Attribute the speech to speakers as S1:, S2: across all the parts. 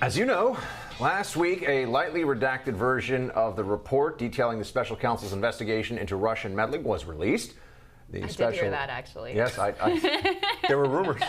S1: As you know, last week a lightly redacted version of the report detailing the special counsel's investigation into Russian meddling was released.
S2: I did hear that, actually.
S1: Yes, there were rumors.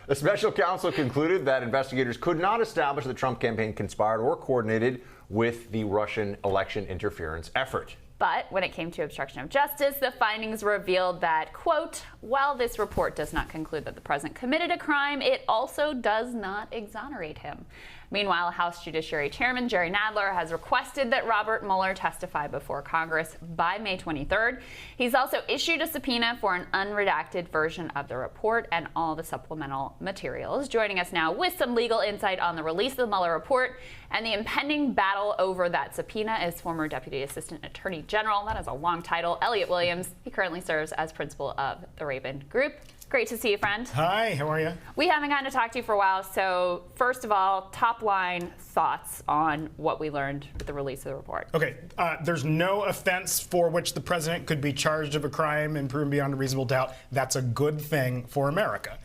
S1: The special counsel concluded that investigators could not establish the Trump campaign conspired or coordinated with the Russian election interference effort.
S2: But when it came to obstruction of justice, the findings revealed that, quote, while this report does not conclude that the president committed a crime, it also does not exonerate him. Meanwhile, House Judiciary Chairman Jerry Nadler has requested that Robert Mueller testify before Congress by May 23rd. He's also issued a subpoena for an unredacted version of the report and all the supplemental materials. Joining us now with some legal insight on the release of the Mueller report and the impending battle over that subpoena is former Deputy Assistant Attorney General, that is a long title, Elliot Williams. He currently serves as principal of the Raven Group. Great to see you, friend.
S3: Hi, how are you?
S2: We haven't gotten to talk to you for a while, so first of all, top line thoughts on what we learned with the release of the report.
S3: Okay, there's no offense for which the president could be charged of a crime and proven beyond a reasonable doubt. That's a good thing for America.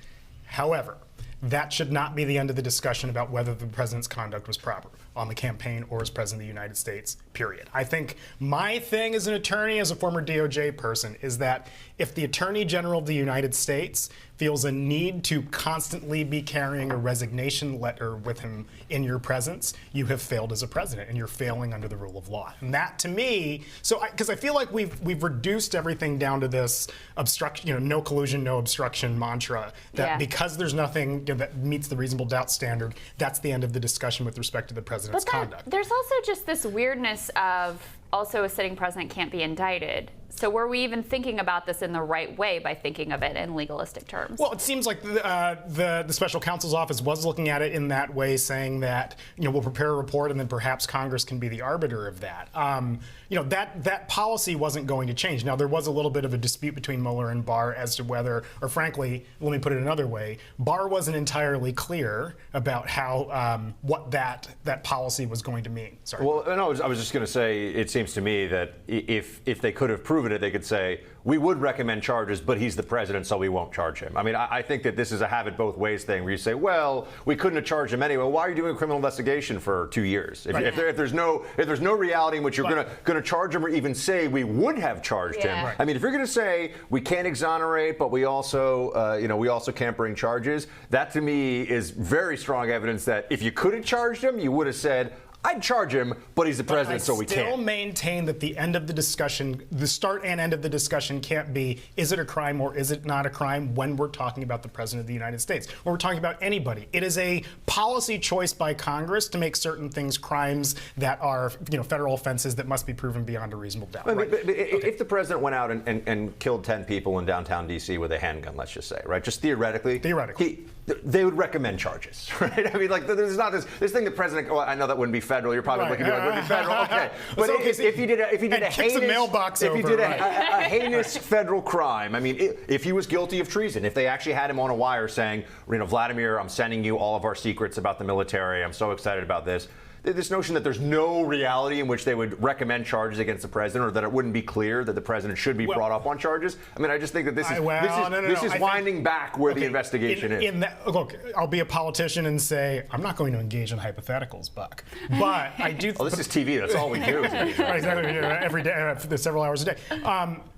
S3: However, that should not be the end of the discussion about whether the president's conduct was proper on the campaign or as president of the United States, period. I think my thing as an attorney, as a former DOJ person, is that if the Attorney General of the United States feels a need to constantly be carrying a resignation letter with him in your presence, you have failed as a president and you're failing under the rule of law. And that, to me, because I feel like we've reduced everything down to this obstruction, no collusion, no obstruction mantra, that because there's nothing that meets the reasonable doubt standard, that's the end of the discussion with respect to the president's conduct.
S2: There's also just this weirdness of also a sitting president can't be indicted. So were we even thinking about this in the right way by thinking of it in legalistic terms?
S3: Well, it seems like the special counsel's office was looking at it in that way, saying that we'll prepare a report and then perhaps Congress can be the arbiter of that. That policy wasn't going to change. Now, there was a little bit of a dispute between Mueller and Barr as to whether, or frankly, let me put it another way, Barr wasn't entirely clear about how what that policy was going to mean. Sorry.
S1: Well, no, I was just going to say, it seems to me that if they could have proven it, they could say, we would recommend charges, but he's the president, so we won't charge him. I mean, I think that this is a have it both ways thing where you say, well, we couldn't have charged him anyway. Why are you doing a criminal investigation for 2 years? If there's no reality in which you're going to charge him or even say we would have charged him.
S3: Right.
S1: I mean, if you're going to say we can't exonerate, but we also, we also can't bring charges, that to me is very strong evidence that if you could have charged him, you would have said, I'd charge him, but he's the president, so we can't.
S3: I still maintain that the end of the discussion, the start and end of the discussion can't be, is it a crime or is it not a crime when we're talking about the president of the United States? When we're talking about anybody. It is a policy choice by Congress to make certain things crimes that are, federal offenses that must be proven beyond a reasonable doubt.
S1: But if the president went out and killed 10 people in downtown D.C. with a handgun, let's just say, right? Just theoretically. They would recommend charges, right? I mean, like, there's not this thing the president. Well, I know that wouldn't be federal. You're probably looking at it wouldn't be federal. Okay, but if you did a heinous federal crime, I mean, if he was guilty of treason, if they actually had him on a wire saying, Vladimir, I'm sending you all of our secrets about the military. I'm so excited about this. This notion that there's no reality in which they would recommend charges against the president, or that it wouldn't be clear that the president should be brought up on charges. I mean, I just think that this is winding back where the investigation is.
S3: Look, I'll be a politician and say I'm not going to engage in hypotheticals, Buck. But I do.
S1: Well, this is TV. That's all we do.
S3: Exactly. Every day, several hours a day.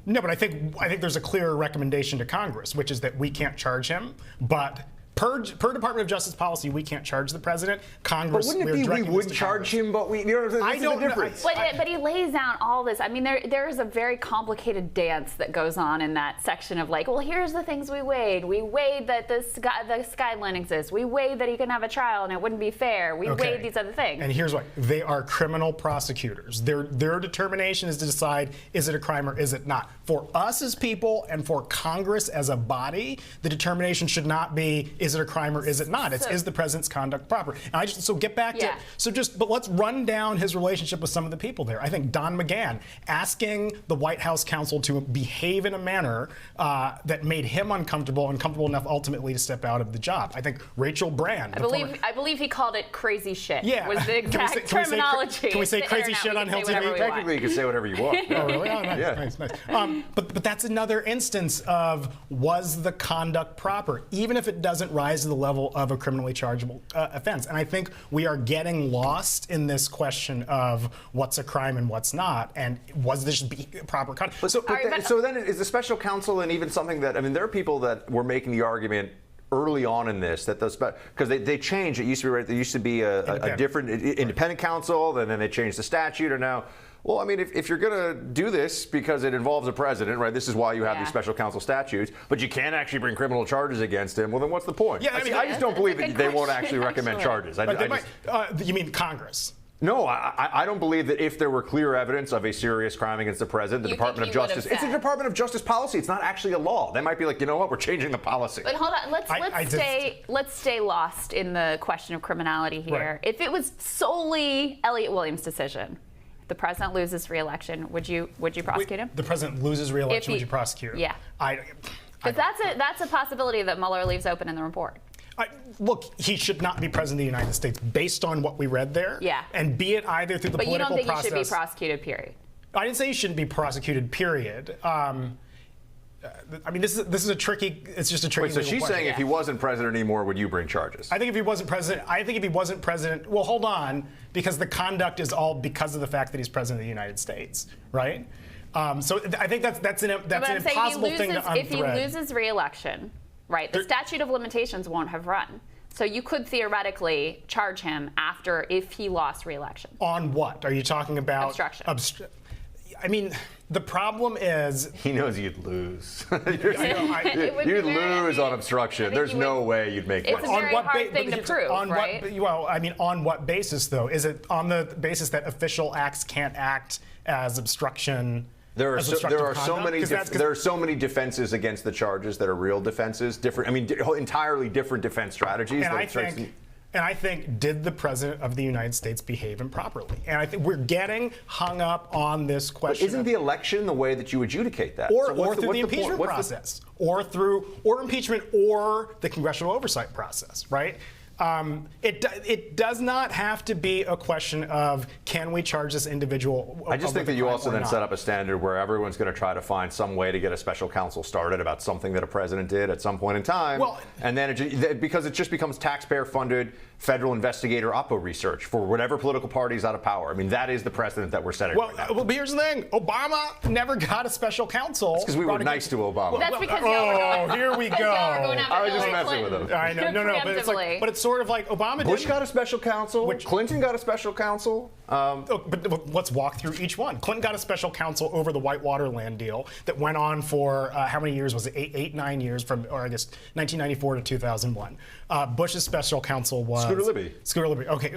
S3: No, but I think there's a clear recommendation to Congress, which is that we can't charge him, but. Per Department of Justice policy, we can't charge the president. Congress,
S1: but wouldn't it be we would charge him, but we? I don't know.
S2: But he lays out all this. I mean, there is a very complicated dance that goes on in that section of like, well, here's the things we weighed. We weighed that the guideline exists. We weighed that he can have a trial and it wouldn't be fair. We weighed these other things.
S3: And here's why: they are criminal prosecutors. Their determination is to decide is it a crime or is it not. For us as people and for Congress as a body, the determination should not be. Is it a crime or is it not? Is the president's conduct proper? And get back to but let's run down his relationship with some of the people there. I think Don McGahn asking the White House counsel to behave in a manner that made him uncomfortable and comfortable enough ultimately to step out of the job. I think Rachel Brand.
S2: I believe he called it crazy shit.
S3: Yeah.
S2: Was the exact terminology.
S3: Can we say crazy shit on Hill TV?
S1: Technically, you can say whatever you want.
S3: Oh, really? Oh, nice, nice. But that's another instance of was the conduct proper, even if it doesn't rise to the level of a criminally chargeable offense. And I think we are getting lost in this question of what's a crime and what's not, and was this proper conduct.
S1: So then is the special counsel and even something that, I mean, there are people that were making the argument early on in this that because they changed. It used to be there used to be a different independent counsel, and then they changed the statute, and now. Well, I mean, if you're going to do this because it involves a president, right? This is why you have these special counsel statutes, but you can't actually bring criminal charges against him. Well, then what's the point?
S3: Yeah,
S1: I just don't believe that they won't actually recommend charges.
S3: You mean Congress?
S1: No, I don't believe that if there were clear evidence of a serious crime against the president, the Department of Justice, it's a Department of Justice policy. It's not actually a law. They might be like, you know what, we're changing the policy.
S2: But hold on, let's stay lost in the question of criminality here. Right. If it was solely Elliott Williams' decision, if the president loses re-election, would you prosecute him?
S3: The president loses re-election, would you prosecute him?
S2: Yeah. Because that's a possibility that Mueller leaves open in the report.
S3: Look, he should not be president of the United States based on what we read there.
S2: Yeah.
S3: And be it either through the political process.
S2: But you don't think he should be prosecuted, period?
S3: I didn't say he shouldn't be prosecuted, period. I mean, this is a tricky. It's just a tricky.
S1: Wait, so she's saying if he wasn't president anymore, would you bring charges?
S3: I think if he wasn't president. Well, hold on, because the conduct is all because of the fact that he's president of the United States, right? So I think that's an impossible thing to unthread.
S2: If he loses re-election, right, the statute of limitations won't have run. So you could theoretically charge him if he lost re-election.
S3: On what? Are you talking about?
S2: Obstruction.
S3: I mean, the problem is...
S1: He knows you'd lose. You'd lose on obstruction. There's no way you'd make that.
S2: It's a very hard thing to prove, right?
S3: Well, I mean, on what basis, though? Is it on the basis that official acts can't act as obstruction?
S1: There are so many defenses against the charges that are real defenses. Entirely different defense strategies.
S3: And I think, did the president of the United States behave improperly? And I think we're getting hung up on this question.
S1: But isn't the election the way that you adjudicate that?
S3: Or through the impeachment process, or impeachment, or the congressional oversight process, right? It does not have to be a question of can we charge this individual.
S1: I just think that you also then set up a standard where everyone's going to try to find some way to get a special counsel started about something that a president did at some point in time. And then because it just becomes taxpayer-funded federal investigator oppo research for whatever political party is out of power. I mean, that is the precedent that we're setting right now.
S3: But here's the thing. Obama never got a special counsel.
S1: It's because we were nice to Obama.
S2: That's because
S3: here we go.
S1: I was just messing with him.
S3: I know, no, but it's sort of like Obama.
S1: Bush got a special counsel. Clinton got a special counsel.
S3: But let's walk through each one. Clinton got a special counsel over the Whitewater land deal that went on for how many years was it? 9 years or I guess 1994 to 2001. Bush's special counsel was Scooter Libby. Okay,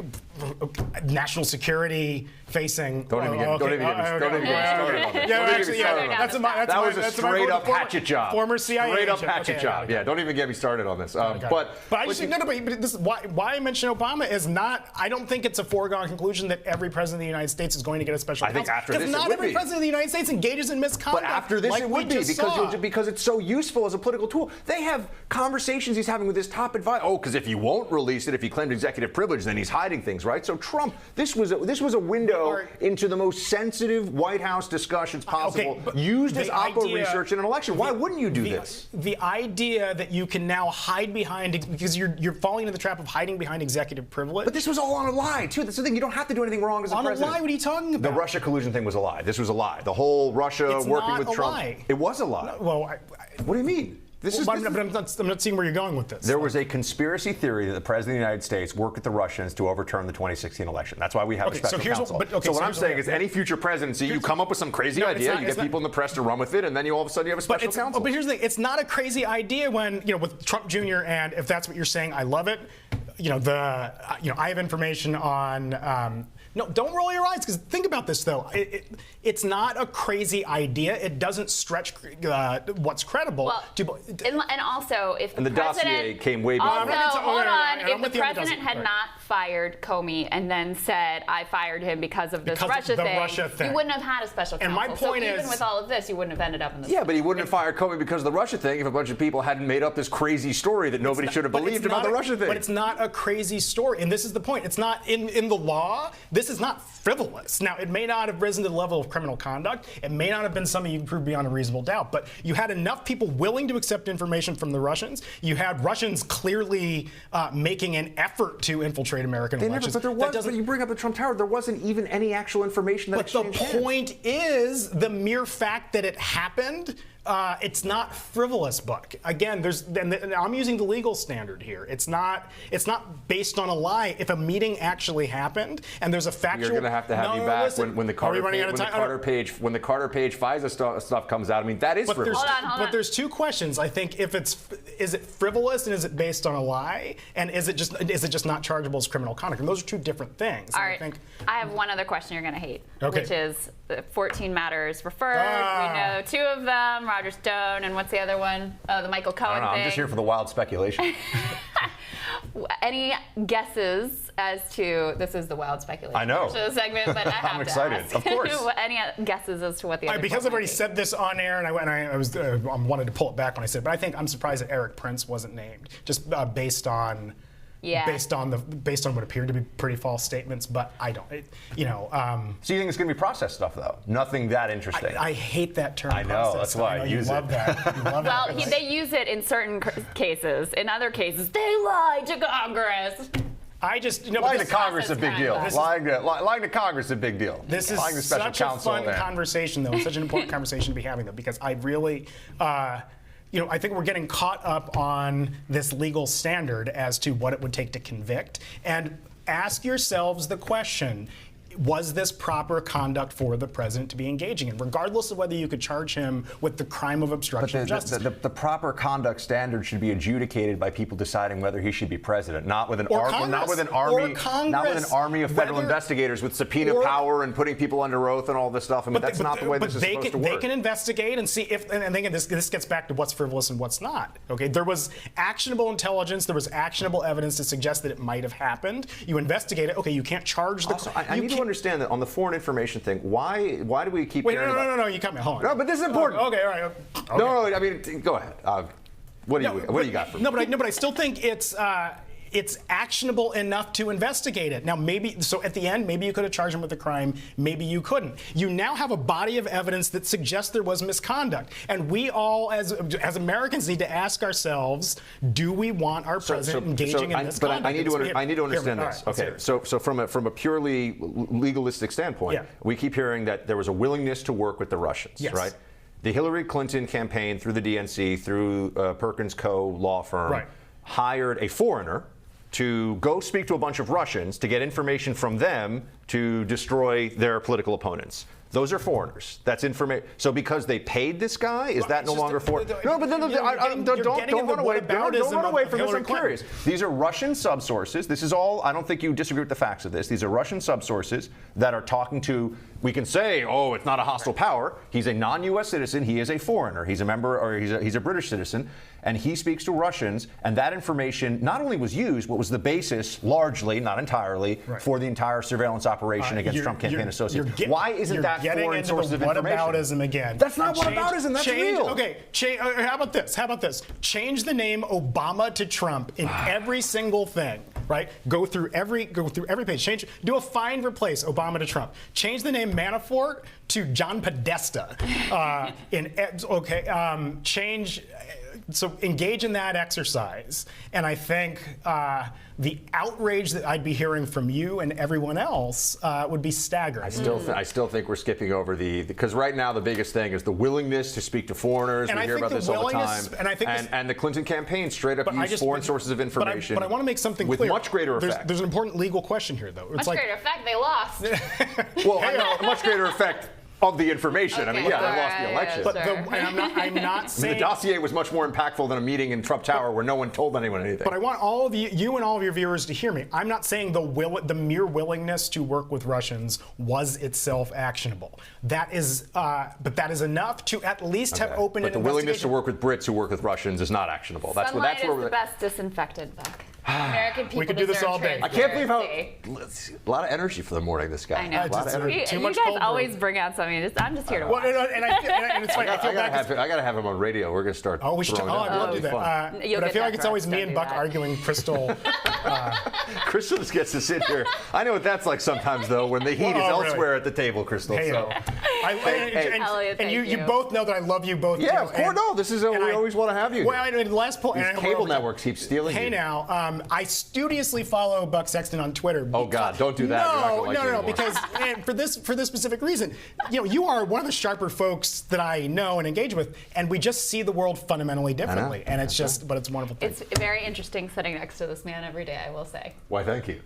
S3: national security facing.
S1: Don't even get me started on this. That was a straight up hatchet job.
S3: Former CIA
S1: straight up hatchet job. Yeah, don't even get me started on this.
S3: But I just but this is why I mention Obama is not. I don't think it's a foregone conclusion that every president of the United States is going to get a special counsel.
S1: I think after this,
S3: because not every president of the United States engages in misconduct.
S1: But after this, it would be because it's so useful as a political tool. They have conversations he's having with his top advisor. Oh, because if he won't release it, if he claimed executive privilege, then he's hiding things, right? So Trump, this was a window into the most sensitive White House discussions possible, used as oppo research in an election. Why wouldn't you do this?
S3: The idea that you can now hide behind, because you're falling into the trap of hiding behind executive privilege.
S1: But this was all on a lie, too. That's the thing. You don't have to do anything wrong as a president.
S3: On a lie? What are you talking about?
S1: The Russia collusion thing was a lie. This was a lie. The whole Russia working with Trump.
S3: Lie.
S1: It was a lie.
S3: No, well,
S1: what do you mean?
S3: I'm not seeing where you're going with this.
S1: There was a conspiracy theory that the President of the United States worked with the Russians to overturn the 2016 election. That's why we have a special counsel. So what I'm saying is any future presidency, you come up with some crazy idea, you get people in the press to run with it, and then all of a sudden you have a special counsel.
S3: But here's the thing. It's not a crazy idea when, with Trump Jr., and if that's what you're saying, I love it. I have information on... No, don't roll your eyes, because think about this, though. It's not a crazy idea. It doesn't stretch what's credible.
S2: And also, if the
S1: dossier came way before.
S2: Hold on. If the president had not fired Comey and then said, I fired him because of this Russia thing, you wouldn't have had a special counsel.
S3: And my point is,
S2: even with all of this, you wouldn't have ended up in this.
S1: Yeah, but he wouldn't have fired Comey because of the Russia thing if a bunch of people hadn't made up this crazy story that nobody should have believed about the Russia thing.
S3: But it's not a crazy story, and this is the point. It's not in the law. This is not frivolous. Now, it may not have risen to the level of criminal conduct. It may not have been something you can prove beyond a reasonable doubt. But you had enough people willing to accept information from the Russians. You had Russians clearly making an effort to infiltrate American elections.
S1: But you bring up the Trump Tower. There wasn't even any actual information that exchanged hands.
S3: But the point is, the mere fact that it happened. It's not frivolous, Buck. Again, I'm using the legal standard here. It's not based on a lie. If a meeting actually happened and there's a factual,
S1: you're going to have you back when the Carter Page FISA stuff comes out. I mean, that is frivolous.
S2: Hold on.
S3: But there's two questions. I think is it frivolous and is it based on a lie, and is it just not chargeable as criminal conduct? And those are two different things.
S2: All right. I have one other question you're going to hate,
S3: okay.
S2: which is 14 matters referred. We know 2 of them. Roger Stone, and what's the other one? Oh, the Michael Cohen thing.
S1: I'm just here for the wild speculation.
S2: Any guesses as to, this is the wild speculation
S1: I know.
S2: portion of the segment, but I have
S1: I'm excited.
S2: To ask.
S1: Of course.
S2: Any guesses as to what the other
S3: because I've already said this on air, and I wanted to pull it back when I said, but I think I'm surprised that Eric Prince wasn't named, just based on what appeared to be pretty false statements, but I don't. So
S1: you think it's going to be process stuff, though? Nothing that interesting.
S3: I hate that term.
S1: I know. That's why I use it.
S3: Love that. You love
S2: well,
S3: that.
S2: they use it in certain cases. In other cases, they lied to Congress.
S1: Lying to Congress is a big deal. Lying to Congress is a big deal.
S3: This is such a fun conversation, though. It's such an important conversation to be having, though, because I really. I think we're getting caught up on this legal standard as to what it would take to convict. And ask yourselves the question, was this proper conduct for the president to be engaging in, regardless of whether you could charge him with the crime of obstruction of justice?
S1: The proper conduct standard should be adjudicated by people deciding whether he should be president, not with an army of federal investigators with subpoena power and putting people under oath and all this stuff. I mean, that's not the way this is supposed to work.
S3: They can investigate and see if, and again, this gets back to what's frivolous and what's not. Okay, there was actionable intelligence, there was actionable evidence to suggest that it might have happened. You investigate it. Okay, you can't charge the.
S1: Also, I need to understand that on the foreign information thing, why do we keep hearing about...
S3: No, you cut me. Hold on.
S1: No, but this is important.
S3: Okay, all right. Okay.
S1: No, I mean, go ahead. What do you got for me?
S3: But I still think it's actionable enough to investigate it. Now, so at the end, maybe you could have charged him with a crime, maybe you couldn't. You now have a body of evidence that suggests there was misconduct. And we all, as Americans, need to ask ourselves, do we want our president engaging in this conduct?
S1: But I need to understand this.
S3: Right,
S1: okay, so from a purely legalistic standpoint, we keep hearing that there was a willingness to work with the Russians, right? The Hillary Clinton campaign through the DNC, through Perkins Co. law firm, hired a foreigner to go speak to a bunch of Russians to get information from them to destroy their political opponents. Those are foreigners. That's information. So because they paid this guy, is that no longer foreign? No, but then don't run away from this. I'm curious. These are Russian subsources. This is all. I don't think you disagree with the facts of this. These are Russian subsources that are talking to. We can say, oh, it's not a hostile power. He's a non-U.S. citizen. He is a foreigner. He's a member, or he's a British citizen, and he speaks to Russians. And that information not only was used, but was the basis, largely, not entirely, for the entire surveillance operation against Trump campaign associates. Why isn't that foreign sources of information?
S3: Whataboutism again.
S1: That's not whataboutism. That's real.
S3: Okay. How about this? Change the name Obama to Trump in every single thing. Right? Go through every page. Do a find replace Obama to Trump. Change the name Manafort to John Podesta. So engage in that exercise, and I think the outrage that I'd be hearing from you and everyone else would be staggering.
S1: I still think we're skipping over because right now the biggest thing is the willingness to speak to foreigners. We hear about this all the time. And the Clinton campaign straight up used foreign sources of information.
S3: But I want to make something
S1: with
S3: clear.
S1: Much greater effect.
S3: There's an important legal question here, though.
S2: Much greater effect. They lost.
S1: Well, I know, a much greater effect of the information.
S2: Okay.
S1: I mean, they lost the election.
S3: But I'm not saying...
S1: the dossier was much more impactful than a meeting in Trump Tower where no one told anyone anything.
S3: But I want all of you and all of your viewers to hear me. I'm not saying the mere willingness to work with Russians was itself actionable. That is, but that is enough to at least have opened an investigation.
S1: But the willingness to work with Brits who work with Russians is not actionable.
S2: Sunlight is the best disinfectant, Buck. American people
S3: We could do this
S2: deserve
S3: all day.
S1: I can't believe how
S2: transparency.
S1: a lot of energy for the morning. This guy.
S2: I know.
S1: A lot of energy.
S3: Too
S2: You
S3: much
S2: guys
S3: cold brew.
S2: always bring out something. I'm just here to
S3: Well,
S2: watch.
S3: and it's funny. I feel bad 'cause-
S1: I gotta have him on radio. We're gonna start.
S3: Oh, we should.
S1: throwing
S3: Oh,
S1: down.
S3: I'd love to do
S1: It'll be
S3: that.
S1: fun.
S2: You'll
S3: But I
S2: get
S3: feel
S2: that
S3: like it's
S2: for
S3: always
S2: us,
S3: me
S2: don't
S3: and
S2: do
S3: Buck
S2: that.
S3: arguing Crystal.
S1: Crystal just gets to sit here. I know what that's like sometimes, though, when the heat is
S3: Oh, really?
S1: elsewhere at the table, Crystal.
S3: Hey,
S1: so.
S2: Elliot,
S3: and you
S2: thank you.
S3: both know that I love you both.
S1: Yeah,
S3: too.
S1: of course. No, this is we always want to have you.
S3: Well,
S1: here.
S3: and last point.
S1: These cable networks keep stealing
S3: Hey
S1: you.
S3: now, I studiously follow Buck Sexton on Twitter.
S1: Oh, God, don't do that. You're not gonna like me
S3: No,
S1: anymore.
S3: because and for this specific reason, you are one of the sharper folks that I know and engage with, and we just see the world fundamentally differently, and it's just, but it's a wonderful thing.
S2: It's very interesting sitting next to this man every day, I will say.
S1: Why, thank you.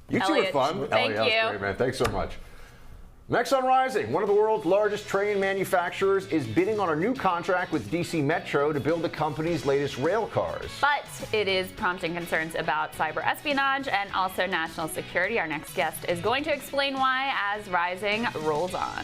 S1: You two are
S2: Elliot,
S1: fun.
S2: thank
S1: Elliot,
S2: you.
S1: that's great, man. Thanks so much. Next on Rising, one of the world's largest train manufacturers is bidding on a new contract with DC Metro to build the company's latest rail cars.
S2: But it is prompting concerns about cyber espionage and also national security. Our next guest is going to explain why as Rising rolls on.